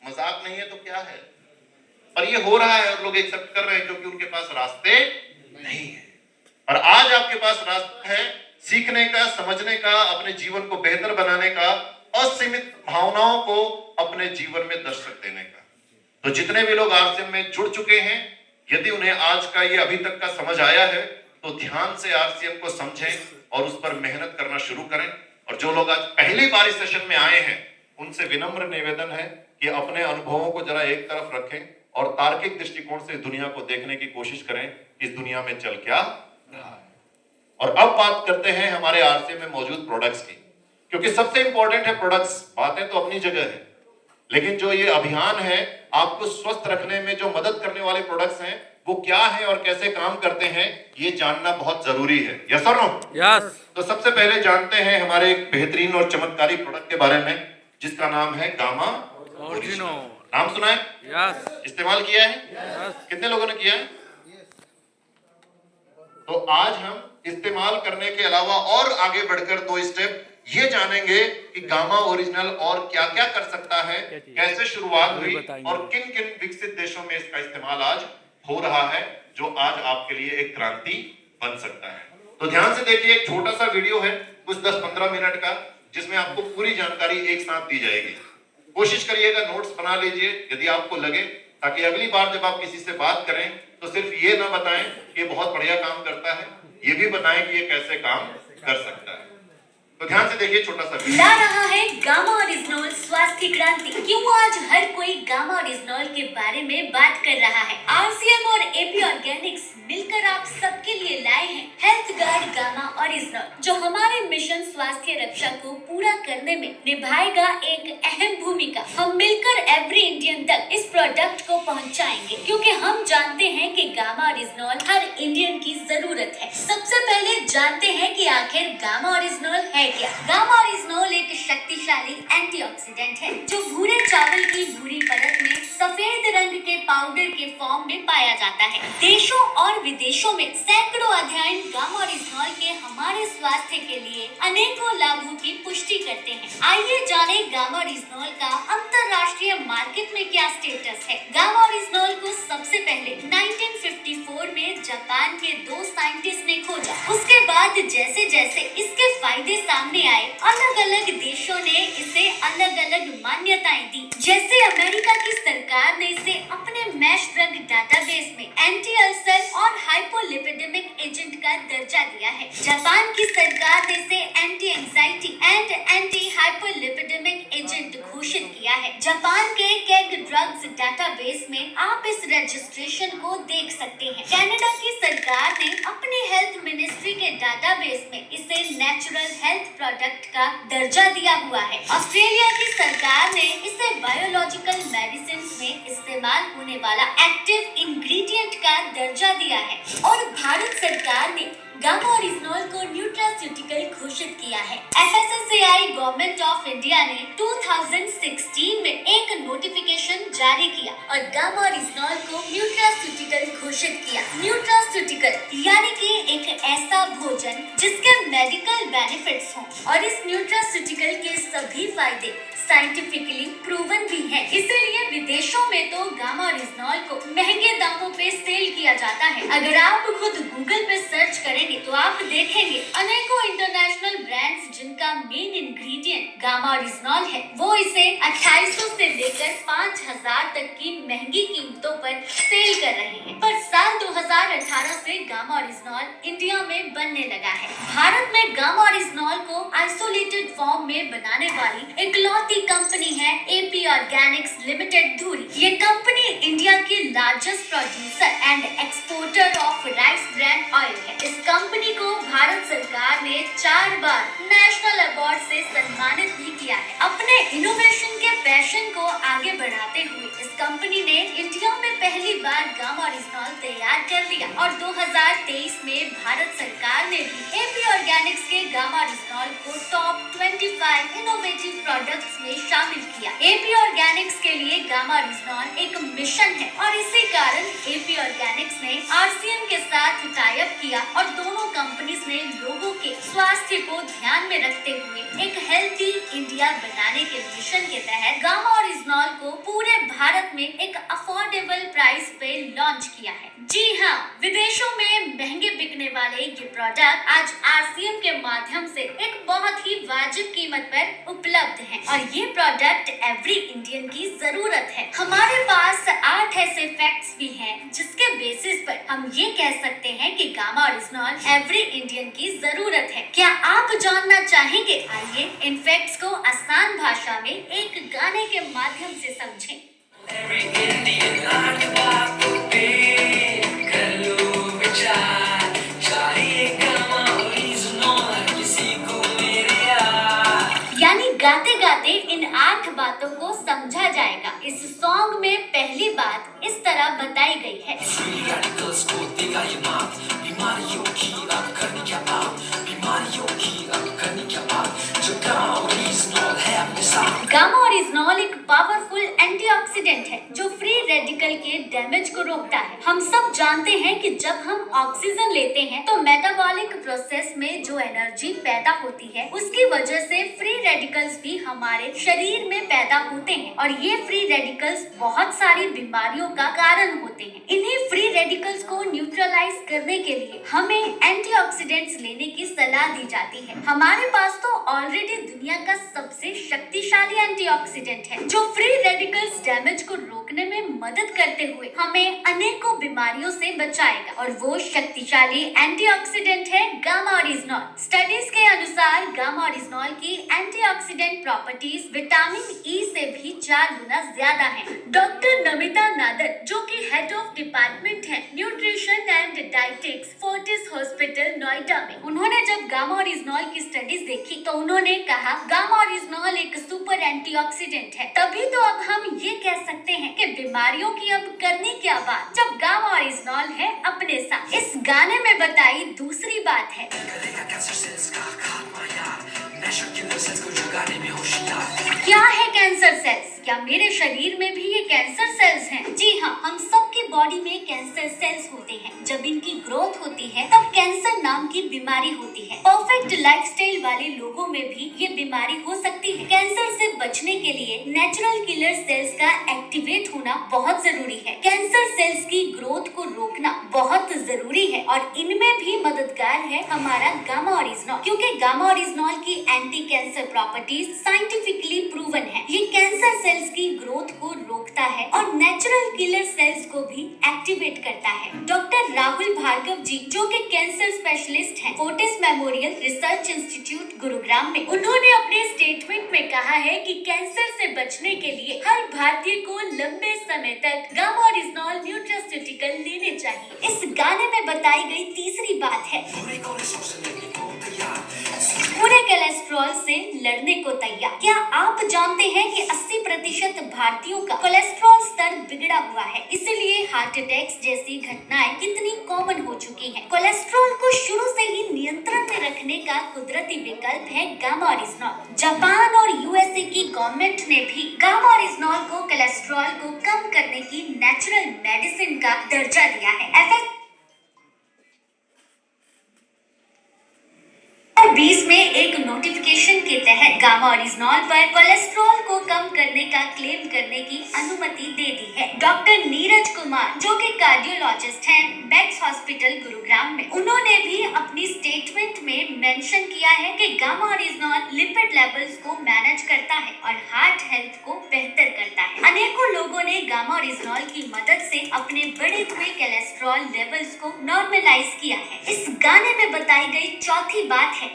Speaker 1: मजाक नहीं है तो क्या है? पर ये हो रहा है और लोग एक्सेप्ट कर रहे हैं क्योंकि उनके पास रास्ते नहीं है। और आज आपके पास रास्ता है सीखने का, समझने का, अपने जीवन को बेहतर बनाने का, असीमित भावनाओं को अपने जीवन में दर्शक देने का। तो जितने भी लोग आरसीएम में जुड़ चुके हैं, यदि उन्हें आज का ये अभी तक का समझ आया है तो ध्यान से आरसीएम को समझें और उस पर मेहनत करना शुरू करें। और जो लोग आज पहली बार इस सेशन में आए हैं, उनसे विनम्र निवेदन है कि अपने अनुभवों को जरा एक तरफ रखें और तार्किक दृष्टिकोण से दुनिया को देखने की कोशिश करें, इस दुनिया में चल क्या रहा है। और अब बात करते हैं हमारे आरसीएम में मौजूद प्रोडक्ट्स की, क्योंकि सबसे इंपॉर्टेंट है प्रोडक्ट्स। बातें तो अपनी जगह है, लेकिन जो ये अभियान है आपको स्वस्थ रखने में जो मदद करने वाले प्रोडक्ट्स हैं वो क्या है और कैसे काम करते हैं, ये जानना बहुत जरूरी है। यस और नो?
Speaker 2: यस।
Speaker 1: तो सबसे पहले जानते हैं हमारे एक बेहतरीन और चमत्कारी प्रोडक्ट के बारे में, जिसका नाम है गामा ओरिजिनल। नाम सुना है?
Speaker 2: यस।
Speaker 1: इस्तेमाल किया है?
Speaker 2: यस।
Speaker 1: कितने लोगों ने किया है? तो आज हम इस्तेमाल करने के अलावा और आगे बढ़कर 2 स्टेप ये जानेंगे कि गामा ओरिजिनल और क्या क्या कर सकता है, कैसे शुरुआत हुई और किन किन विकसित देशों में इसका इस्तेमाल आज हो रहा है, जो आज आपके लिए एक क्रांति बन सकता है। तो ध्यान से देखिए, एक छोटा सा वीडियो है कुछ 10-15 मिनट का, जिसमें आपको पूरी जानकारी एक साथ दी जाएगी। कोशिश करिएगा नोट्स बना लीजिए यदि आपको लगे, ताकि अगली बार जब आप किसी से बात करें तो सिर्फ ये ना बताएं कि ये बहुत बढ़िया काम करता है, ये भी बताएं कि ये कैसे काम कर सकता है। तो ध्यान से देखिए छोटा सा
Speaker 4: ला रहा है गामा ओरिजिनल स्वास्थ्य क्रांति। क्यों आज हर कोई गामा ओरिजिनल के बारे में बात कर रहा है? आरसीएम और एपी ऑर्गेनिक्स मिलकर आप सबके लिए लाए हैं हेल्थ गार्ड गामा ओरिजिनल, जो हमारे मिशन स्वास्थ्य रक्षा को पूरा करने में निभाएगा एक अहम भूमिका। हम मिलकर एवरी इंडियन तक इस प्रोडक्ट को पहुंचाएंगे, क्योंकि हम जानते हैं कि गामा ओरिजिनल हर इंडियन की जरूरत है। सबसे पहले जानते हैं कि आखिर गामा ओरिजिनल है क्या। गामा ओरिजिनल एक शक्तिशाली एंटीऑक्सीडेंट है, जो भूरे चावल की भूरी परत में सफेद रंग के पाउडर के फॉर्म में पाया जाता है। देशों और विदेशों में सैकड़ों अध्ययन गामा ओरिजिनल के हमारे स्वास्थ्य के लिए अनेकों लाभों की पुष्टि करते हैं। आइए जाने गामा ओरिजिनल का अंतरराष्ट्रीय मार्केट में क्या स्टेटस है। गामा ओरिजिनल को सबसे पहले 1954 में जापान के 2 साइंटिस्ट ने खोजा। उसके बाद जैसे जैसे इसके फायदे सामने आए, अलग अलग देशों ने इसे अलग अलग मान्यताएं दी। जैसे अमेरिका की सरकार ने इसे अपने मैश ड्रग डाटाबेस में एंटी अल्सर और हाइपोलिपिडेमिक एजेंट का दर्जा दिया है। जापान की सरकार ने इसे anti anxiety and anti hypolipidemic agent agent घोषित किया है। जापान के केग ड्रग्स डेटाबेस में आप इस रजिस्ट्रेशन को देख सकते हैं। कनाडा की सरकार ने अपने हेल्थ मिनिस्ट्री के डेटाबेस में इसे नेचुरल हेल्थ प्रोडक्ट का दर्जा दिया हुआ है। ऑस्ट्रेलिया की सरकार ने इसे बायोलॉजिकल मेडिसिन में इस्तेमाल होने वाला एक्टिव इंग्रेडिएंट का दर्जा दिया है। और भारत सरकार ने गामा ओरिजिनॉल को न्यूट्रास्यूटिकल घोषित किया है। FSSAI गवर्नमेंट ऑफ इंडिया ने 2016 में एक नोटिफिकेशन जारी किया और गामा ओरिजिनॉल को न्यूट्रास्यूटिकल घोषित किया। न्यूट्रास्यूटिकल यानी कि एक ऐसा भोजन जिसके मेडिकल बेनिफिट्स हों और इस न्यूट्रास्यूटिकल के सभी फायदे साइंटिफिकली प्रूवन भी है। इसीलिए विदेशों में तो गामा ओरिजिनॉल को महंगे दामों पे सेल किया जाता है। अगर आप खुद गूगल पे सर्च करेंगे तो आप देखेंगे अनेकों इंटरनेशनल ब्रांड्स जिनका मेन इंग्रेडिएंट गामा ओरिजिनॉल है, वो इसे 2800 से लेकर 5000 तक की महंगी कीमतों पर सेल कर रहे हैं। पर साल 2018 से गामा ओरिजिनॉल इंडिया में बनने लगा है। भारत में गामा ओरिजिनॉल को आइसोलेटेड फॉर्म में बनाने वाली इकलौती कंपनी है AP ऑर्गेनिक्स लिमिटेड धुरी। ये कंपनी इंडिया की largest producer and exporter of rice brand oil है। इस कंपनी को भारत सरकार ने 4 बार नेशनल अवार्ड से सम्मानित भी किया है। अपने इनोवेशन के पैशन को आगे बढ़ाते हुए इस कंपनी ने इंडिया में पहली बार गामा ओरिजिनॉल तैयार कर लिया और 2023 में भारत सरकार ने भी AP ऑर्गेनिक्स के गामा ओरिजिनॉल को टॉप 25 इनोवेटिव प्रोडक्ट्स में शामिल किया। AP ऑर्गेनिक्स के लिए गामा ओरिजिनॉल एक मिशन है और इसी कारण AP ऑर्गेनिक्स ने RCM के साथ टाई अप किया और दोनों कंपनीज ने लोगों के स्वास्थ्य को ध्यान में रखते हुए एक हेल्थी इंडिया बनाने के मिशन के तहत गामा ओरिजिनॉल को पूरे भारत में एक अफोर्डेबल प्राइस पे लॉन्च किया है। जी हाँ, विदेशों में महंगे बिकने वाले ये प्रोडक्ट आज RCM के माध्यम से एक बहुत ही वाजिब कीमत पर उपलब्ध है और ये प्रोडक्ट एवरी इंडियन की जरूरत है। हमारे पास 8 ऐसे फैक्ट्स भी हैं जिसके बेसिस पर हम ये कह सकते हैं कि गामा ओरिजिनॉल एवरी इंडियन की जरूरत है। क्या आप जानना चाहेंगे? आइए इन फैक्ट्स को आसान भाषा में एक गाने के माध्यम से समझें।
Speaker 5: Every Indian आत्मा पे कर लो विचार, चाहिए गामा ओरिजिनॉल किसी को मेरे यार।
Speaker 4: यानी गाते गाते इन 8 बातों को समझा जाएगा। इस सॉन्ग में पहली बात इस तरह बताई गई है।
Speaker 5: Free radicals को देगा ये मात, बीमारियों की अब करनी क्या बात, बीमारियों की अब करनी क्या बात, जो गामा ओरिजिनॉल है अपने साथ।
Speaker 4: गामा ओरिजिनॉल एक पावरफुल एंटीऑक्सीडेंट है जो फ्री रेडिकल के डैमेज को रोकता है। हम सब जानते हैं कि जब हम ऑक्सीजन लेते हैं तो मेटाबॉलिक प्रोसेस में जो एनर्जी पैदा होती है उसकी वजह से फ्री रेडिकल्स भी हमारे शरीर में पैदा होते हैं और ये फ्री रेडिकल्स बहुत सारी बीमारियों का कारण होते हैं। इन्हीं फ्री रेडिकल्स को न्यूट्रलाइज करने के लिए हमें एंटीऑक्सीडेंट्स लेने की सलाह दी जाती है। हमारे पास तो ऑलरेडी दुनिया का सबसे शक्तिशाली एंटीऑक्सीडेंट है जो फ्री रेडिकल्स डैमेज को रोकने में मदद करते हुए हमें अनेकों बीमारियों से बचाएगा और वो शक्तिशाली एंटीऑक्सीडेंट है गामा ओरिजिनॉल। स्टडीज के अनुसार गामा ओरिजिनॉल की एंटीऑक्सीडेंट प्रॉपर्टीज विटामिन ई से भी 4 गुना ज्यादा है। डॉक्टर नमिता नादर जो कि हेड ऑफ डिपार्टमेंट है nutrition and dietetics Fortis hospital Noida में, उन्होंने जब गामा ओरिजिनॉल की स्टडीज देखी तो उन्होंने कहा गामा ओरिजिनॉल एक सुपर एंटीऑक्सीडेंट है। तभी तो अब हम ये कह सकते हैं कि बीमारियों की अब करनी क्या बात जब गामा ओरिजिनॉल है अपने साथ। इस गाने में बताई दूसरी बात है,
Speaker 5: करेगा कैंसर सेल्स का खात्मा यार, नेचुरल किलर सेल्स को जगाने में होशियार।
Speaker 4: क्या है कैंसर सेल्स? क्या मेरे शरीर में भी ये कैंसर सेल्स हैं? जी हाँ, हम सबकी बॉडी में कैंसर सेल्स होते हैं। जब इनकी ग्रोथ होती है तब कैंसर नाम की बीमारी होती है। परफेक्ट लाइफस्टाइल वाले लोगों में भी ये बीमारी हो सकती है। कैंसर से बचने के लिए नेचुरल किलर सेल्स का एक्टिवेट होना बहुत जरूरी है। कैंसर सेल्स की ग्रोथ को रोकना बहुत जरूरी है और इनमें भी मददगार है हमारा गामा ओरिजिनॉल, क्योंकि गामा ओरिजिनॉल की anti cancer properties scientifically proven है। ये कैंसर सेल्स की ग्रोथ को रोकता है और नेचुरल किलर सेल्स को भी एक्टिवेट करता है। डॉक्टर राहुल भार्गव जी, जो कि कैंसर स्पेशलिस्ट हैं, Fortis memorial research institute Gurugram में, उन्होंने अपने स्टेटमेंट में कहा है कि कैंसर से बचने के लिए हर भारतीय को लंबे समय तक गामा ओरिजिनॉल न्यूट्रास्यूटिकल लेने चाहिए। इस गाने में बताई गई तीसरी बात है पूरे कोलेस्ट्रॉल से लड़ने को तैयार। क्या आप जानते हैं कि 80% भारतीयों का कोलेस्ट्रॉल स्तर बिगड़ा हुआ है, इसलिए हार्ट अटैक्स जैसी घटनाएं कितनी कॉमन हो चुकी हैं। कोलेस्ट्रॉल को शुरू से ही नियंत्रण में रखने का कुदरती विकल्प है गामा ओरिजिनॉल। जापान और यूएसए की गवर्नमेंट ने भी गामा ओरिजिनॉल को कोलेस्ट्रॉल को कम करने की नेचुरल मेडिसिन का दर्जा दिया है। 2020 में एक नोटिफिकेशन के तहत गामा ओरिजिनॉल पर कोलेस्ट्रॉल को कम करने का क्लेम करने की अनुमति दे दी है। डॉक्टर नीरज कुमार, जो कि कार्डियोलॉजिस्ट हैं, मैक्स हॉस्पिटल गुरुग्राम में, उन्होंने भी अपनी स्टेटमेंट में मेंशन किया है कि गामा ओरिजिनॉल लिपिड लेवल्स को मैनेज करता है और हार्ट हेल्थ को बेहतर करता है। अनेकों लोगों ने गामा ओरिजिनॉल की मदद से अपने बढ़े हुए कोलेस्ट्रॉल लेवल्स को नॉर्मलाइज किया है। इस गाने में बताई गई चौथी बात है,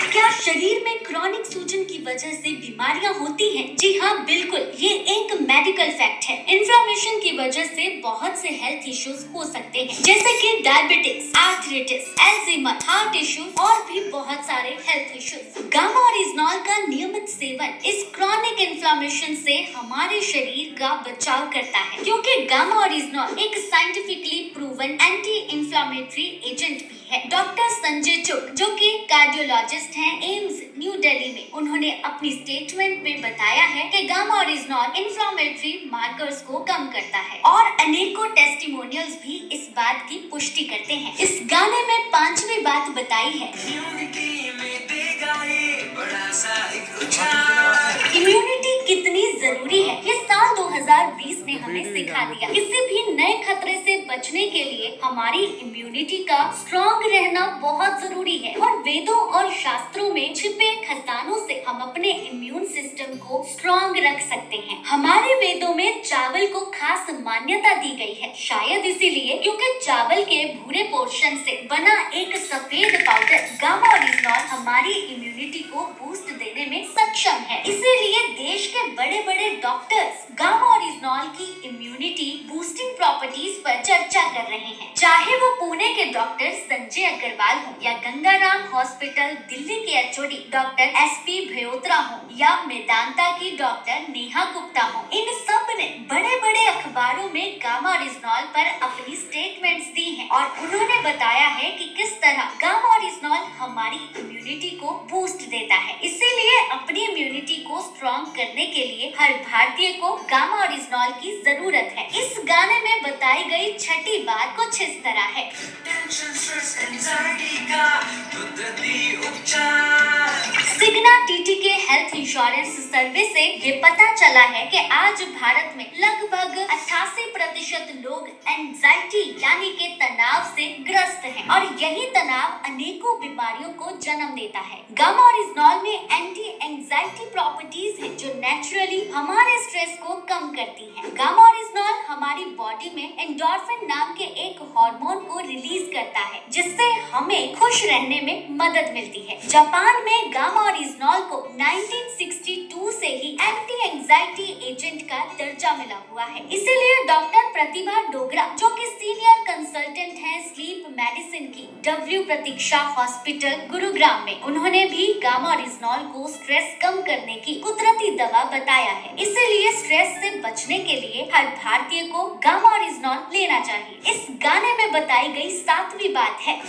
Speaker 4: क्या शरीर में क्रॉनिक सूजन की वजह से बीमारियां होती हैं? जी हाँ, बिल्कुल, ये एक मेडिकल फैक्ट है। इन्फ्लेमेशन की वजह से बहुत से हेल्थ इश्यूज हो सकते हैं, जैसे कि diabetics, arthritis, Alzheimer, heart issues और भी बहुत सारे हेल्थ इश्यूज। गामा ओरिजिनॉल का नियमित सेवन इस क्रॉनिक इन्फ्लेमेशन से हमारे शरीर का बचाव करता है, क्योंकि गामा ओरिजिनॉल एक scientifically proven anti inflammatory agent भी है। डॉक्टर संजय चुग, जो कि कार्डियोलॉजिस्ट हैं एम्स न्यू दिल्ली में, उन्होंने अपनी स्टेटमेंट में बताया है कि गामा ओरिजिनॉल इन्फ्लेमेटरी मार्कर्स को कम करता है और अनेकों टेस्टिमोनियल्स भी इस बात की पुष्टि करते हैं। इस गाने में पांचवी बात बताई है, इम्यूनिटी कितनी जरूरी है। ये साल 2020 ने हमें सिखा दिया। किसी भी नए खतरे से बचने के लिए हमारी इम्यूनिटी का स्ट्रॉन्ग रहना बहुत जरूरी है और वेदों और शास्त्रों में छिपे खजानों से हम अपने इम्यून सिस्टम को स्ट्रॉन्ग रख सकते हैं। हमारे वेदों में चावल को खास मान्यता दी गई है, शायद इसीलिए क्योंकि चावल के भूरे पोर्शन से बना एक सफेद पाउडर गामा ओरिजिनॉल हमारी इम्यूनिटी को बूस्ट देने में सक्षम है। इसीलिए देश के बड़े बड़े डॉक्टर्स गामा ओरिजिनॉल की इम्यूनिटी बूस्टिंग प्रॉपर्टीज पर चर्चा कर रहे हैं। चाहे वो पुणे के डॉक्टर संजय अग्रवाल हो या गंगाराम हॉस्पिटल दिल्ली के एचओडी डॉक्टर एसपी भयोत्रा हो या मेदांता की डॉक्टर नेहा गुप्ता हो, इन सब ने बड़े बड़े अखबारों में गामा ओरिजिनॉल पर अपनी स्टेटमेंट्स दी हैं और उन्होंने बताया है कि किस तरह गामा ओरिजिनॉल हमारी इम्यूनिटी को बूस्ट देता है। इसीलिए अपनी इम्यूनिटी को स्ट्रॉन्ग करने के लिए हर भारतीय को गामा ओरिजिनॉल की जरूरत है। इस गाने में बताई गई छठी बात कुछ इस तरह है, सिग्ना टीटीके हेल्थ इंश्योरेंस सर्वे से ये पता चला है कि आज भारत में लगभग 88% लोग एंजाइटी यानी कि तनाव से ग्रस्त हैं और यही तनाव अनेकों बीमारियों को जन्म देता है। गामा ओरिजिनॉल में एंटी एंजाइटी प्रॉपर्टीज है जो नेचुरली हमारे स्ट्रेस को कम करती है। गामा ओरिजिनॉल हमारी बॉडी में एंडोर्फिन नाम के एक हार्मोन को रिलीज करता है जिससे हमें खुश रहने में मदद मिलती है। जापान में गामा ओरिजिनॉल को 1962 से ही एंटी एंजाइटी एजेंट का दर्जा मिला हुआ है। इसीलिए डॉक्टर प्रतिभा डोगरा, जो कि सीनियर कंसल्टेंट हैं स्लीप मेडिसिन की W प्रतीक्षा हॉस्पिटल गुरुग्राम में, उन्होंने भी गामा ओरिजिनॉल को स्ट्रेस कम करने की कुदरती दवा बताया है। इसीलिए स्ट्रेस से बचने के लिए हर भारतीय को गामा ओरिजिनॉल लेना चाहिए। इस गाने में बताई गई सातवीं बात है,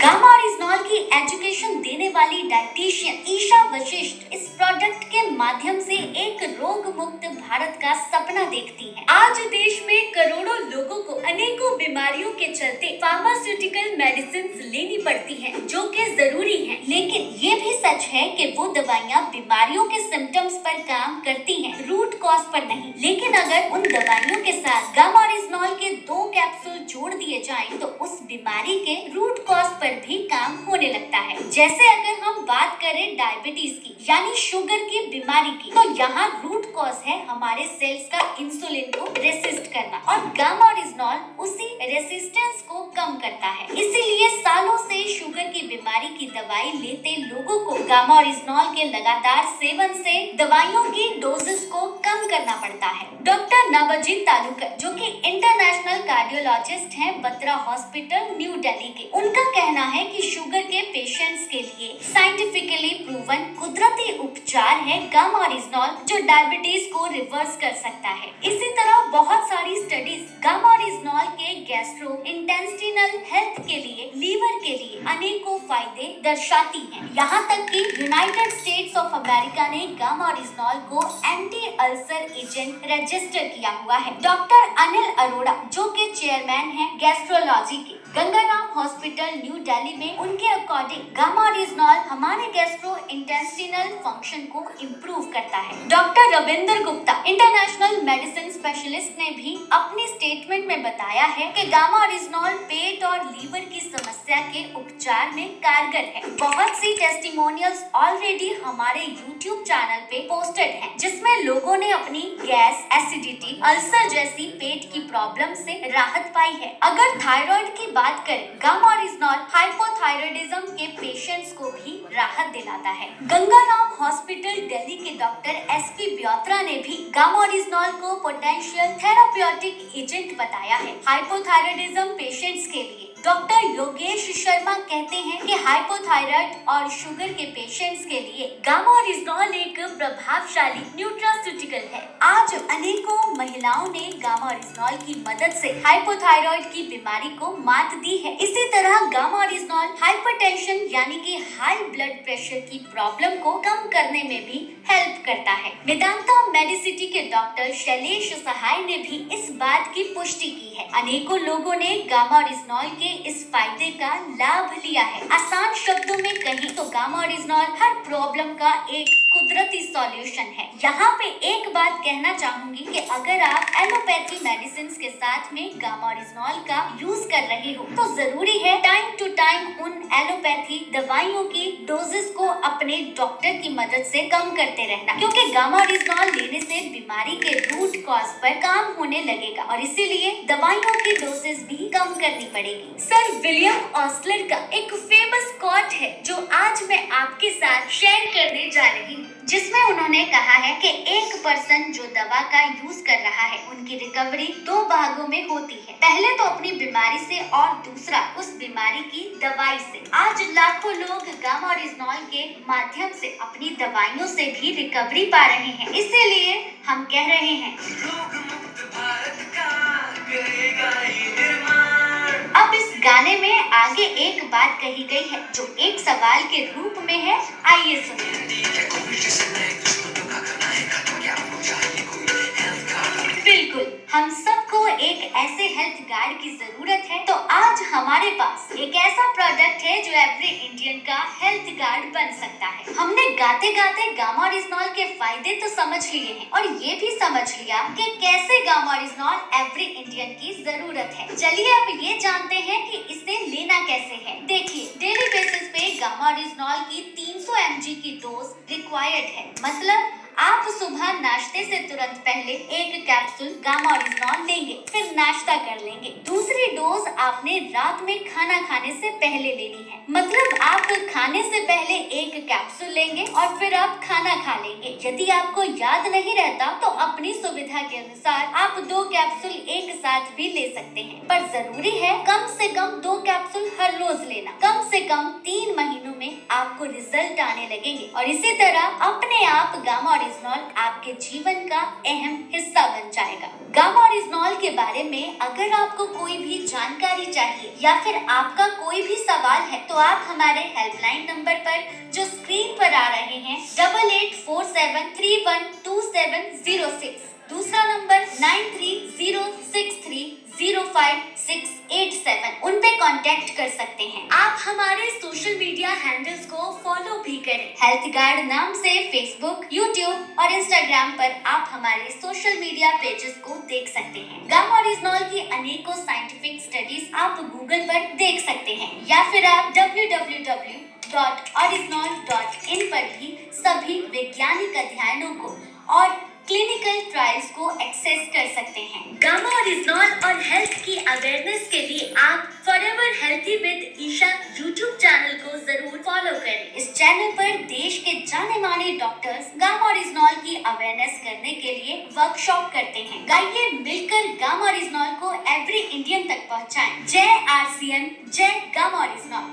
Speaker 4: गामा ओरिजिनॉल की एजुकेशन देने वाली डाइटिशियन ईशा वशिष्ठ इस प्रोडक्ट के माध्यम से एक रोग मुक्त भारत का सपना देखती है। आज देश में करोड़ों लोगों को अनेकों बीमारियों के चलते फार्मास्यूटिकल मेडिसिन लेनी पड़ती हैं, जो कि जरूरी हैं, लेकिन ये भी सच है कि वो दवाइयाँ बीमारियों के सिम्टम्स पर काम करती हैं, रूट कॉज पर नहीं। लेकिन अगर उन दवाइयों के साथ गामा ओरिजिनॉल के 2 कैप्सूल जोड़ दिए जाएं तो उस बीमारी के रूट कॉज पर भी काम होने लगता है। जैसे अगर हम बात करें डायबिटीज की यानी शुगर की बीमारी की, तो यहाँ रूट कॉज है हमारे सेल्स का इंसुलिन को रेसिस्ट करना और गामा ओरिजिनॉल उसी रेसिस्टेंस को कम करता है। इसीलिए सालों से शुगर की बीमारी की दवाई लेते लोगों को गामा ओरिजिनॉल के लगातार सेवन से दवाइयों की डोजेस को कम करना पड़ता है। डॉक्टर नवजीत तालुकर जो कि इंटरनेशनल कार्डियोलॉजिस्ट हैं बत्रा हॉस्पिटल न्यू दिल्ली के, उनका कहना है कि शुगर के पेशेंट्स के लिए साइंटिफिकली प्रूवन कुदरती उपचार है गामा ओरिजिनॉल जो डायबिटीज को रिवर्स कर सकता है। इसी तरह बहुत सारी स्टडीज गामा ओरिजिनॉल के गैस्ट्रो इंटेस्टिनल हेल्थ के लिए, लीवर के लिए अनेकों फायदे दर्शाती हैं। यहाँ तक कि यूनाइटेड स्टेट्स ऑफ अमेरिका ने गामा ओरिजिनॉल को एंटी अल्सर एजेंट रजिस्टर किया हुआ है। डॉक्टर अनिल अरोड़ा जो के चेयरमैन हैं गैस्ट्रोलॉजी के गंगाराम हॉस्पिटल न्यू दिल्ली में, उनके अकॉर्डिंग गामा ओरिजिनॉल हमारे गैस्ट्रो इंटेस्टिनल फंक्शन को इम्प्रूव करता है। Doctor Ravinder Gupta international medicine specialist ने भी अपनी स्टेटमेंट में बताया है कि गामा ओरिजिनॉल पेट और लीवर की समस्या के उपचार में कारगर है। बहुत सी टेस्टिमोनियल्स ऑलरेडी हमारे YouTube चैनल पे पोस्टेड हैं, जिसमें लोगों ने अपनी गैस, एसिडिटी, अल्सर जैसी पेट की प्रॉब्लम से राहत पाई है। अगर थायराइड की बात करें, गामा ओरिजिनॉल हाइपोथायराइडिज्म के पेशेंट्स को भी राहत दिलाता है। गंगाराम हॉस्पिटल दिल्ली के डॉक्टर SP ब्योत्रा ने भी गामा ओरिजिनॉल को पोटेंशियल थेराप्यूटिक एजेंट बताया है हाइपोथायराइडिज्म पेशेंट्स के लिए। डॉक्टर योगेश शर्मा कहते हैं कि हाइपोथायराइड और शुगर के पेशेंट्स के लिए गामा ओरिजिनॉल एक प्रभावशाली न्यूट्रास्यूटिकल है। आज अनेकों महिलाओं ने गामा ओरिजिनॉल की मदद से हाइपोथायराइड की बीमारी को मात दी है। इसी तरह गामा ओरिजिनॉल हाइपरटेंशन यानी कि हाई ब्लड प्रेशर की प्रॉब्लम को कम करने में भी हेल्प करता है। वेदांता मेडिसिटी के डॉक्टर शैलेश सहाय ने भी इस बात की पुष्टि की है। अनेकों लोगों ने गामा ओरिजिनॉल के इस फायदे का लाभ लिया है। आसान शब्दों में कहें तो गामा ओरिजिनॉल हर प्रॉब्लम का एक कुदरती सॉल्यूशन है। यहाँ पे एक बात कहना चाहूंगी कि अगर आप एलोपैथी मेडिसिन के साथ में गामा ओरिजिनॉल का यूज कर रहे हो तो जरूरी है टाइम टू टाइम उन एलोपैथी दवाइयों की डोजेस को अपने डॉक्टर की मदद से कम करते रहना, क्योंकि गामा ओरिजिनॉल लेने से बीमारी के रूट कॉज पर काम होने लगेगा और इसीलिए दवाइयों की डोजेस भी कम करनी पड़ेगी। सर विलियम ऑस्लर का एक फेमस कोट है जो आज मैं आपके साथ शेयर करने जा रही हूँ, जिसमें उन्होंने कहा है कि एक पर्सन जो दवा का यूज कर रहा है उनकी रिकवरी 2 भागों में होती है। पहले तो अपनी बीमारी से और दूसरा उस बीमारी की दवाई से। आज लाखों लोग गामा ओरिजिनॉल के माध्यम से अपनी दवाइयों से भी रिकवरी पा रहे हैं। इसीलिए हम कह रहे हैं अब इस गाने में आगे एक बात कही गई है जो एक सवाल के रूप में है, आइए सुनिए। बिल्कुल, हम सबको एक ऐसे हेल्थ गार्ड की जरूरत है, तो आज हमारे पास एक ऐसा प्रोडक्ट है जो एवरी इंडियन का हेल्थ गार्ड बन सकता है। हमने गाते गाते गामा ओरिजिनॉल के फायदे तो समझ लिए हैं और ये भी समझ लिया कि कैसे गामा ओरिजिनॉल एवरी इंडियन की जरूरत है। चलिए अब ये जानते हैं कि इसे लेना कैसे है। देखिए, डेली बेसिस पे गामा ओरिजिनॉल की 300 mg की डोज रिक्वायर्ड है। मतलब आप सुबह नाश्ते से तुरंत पहले एक कैप्सूल गामा ओरिजिनॉल लेंगे, फिर नाश्ता कर लेंगे। दूसरी डोज आपने रात में खाना खाने से पहले लेनी है। मतलब आप खाने से पहले एक कैप्सूल लेंगे और फिर आप खाना खा लेंगे। यदि आपको याद नहीं रहता तो अपनी सुविधा के अनुसार आप 2 कैप्सूल एक साथ भी ले सकते हैं, पर जरूरी है कम से कम 2 कैप्सूल हर रोज लेना। कम से कम 3 महीनों में आपको रिजल्ट आने लगेंगे और इसी तरह अपने आप गामा ओरिजिनॉल आपके जीवन का अहम हिस्सा बन जाएगा। गामा ओरिजिनॉल के बारे में अगर आपको कोई भी जानकारी चाहिए या फिर आपका कोई भी सवाल है तो आप हमारे हेल्पलाइन नंबर पर जो स्क्रीन पर आ रहे हैं 8847312706 दूसरा नंबर 9306305687 उन पे कांटेक्ट कर सकते हैं। आप हमारे सोशल मीडिया हैंडल्स को फॉलो भी करें। हेल्थ गार्ड नाम से फेसबुक, यूट्यूब और इंस्टाग्राम पर आप हमारे सोशल मीडिया पेजेस को देख सकते हैं। गामा ऑरिजिनॉल की अनेकों साइंटिफिक स्टडीज आप गूगल पर देख सकते हैं या फिर आप www.orisnol.in पर भी सभी वैज्ञानिक अध्ययनों को और क्लिनिकल ट्रायल्स को एक्सेस कर सकते हैं। गामा ऑरिजिनॉल और हेल्थ की अवेयरनेस के लिए आप forever healthy with Isha YouTube channel को जरूर फॉलो करें। इस चैनल पर देश के जाने माने डॉक्टर्स गामा ऑरिजिनॉल की अवेयरनेस करने के लिए वर्कशॉप करते हैं। आइए मिलकर गामा ऑरिजिनॉल को एवरी इंडियन तक पहुंचाएं। जय RCM, जय गामा ऑरिजिनॉल।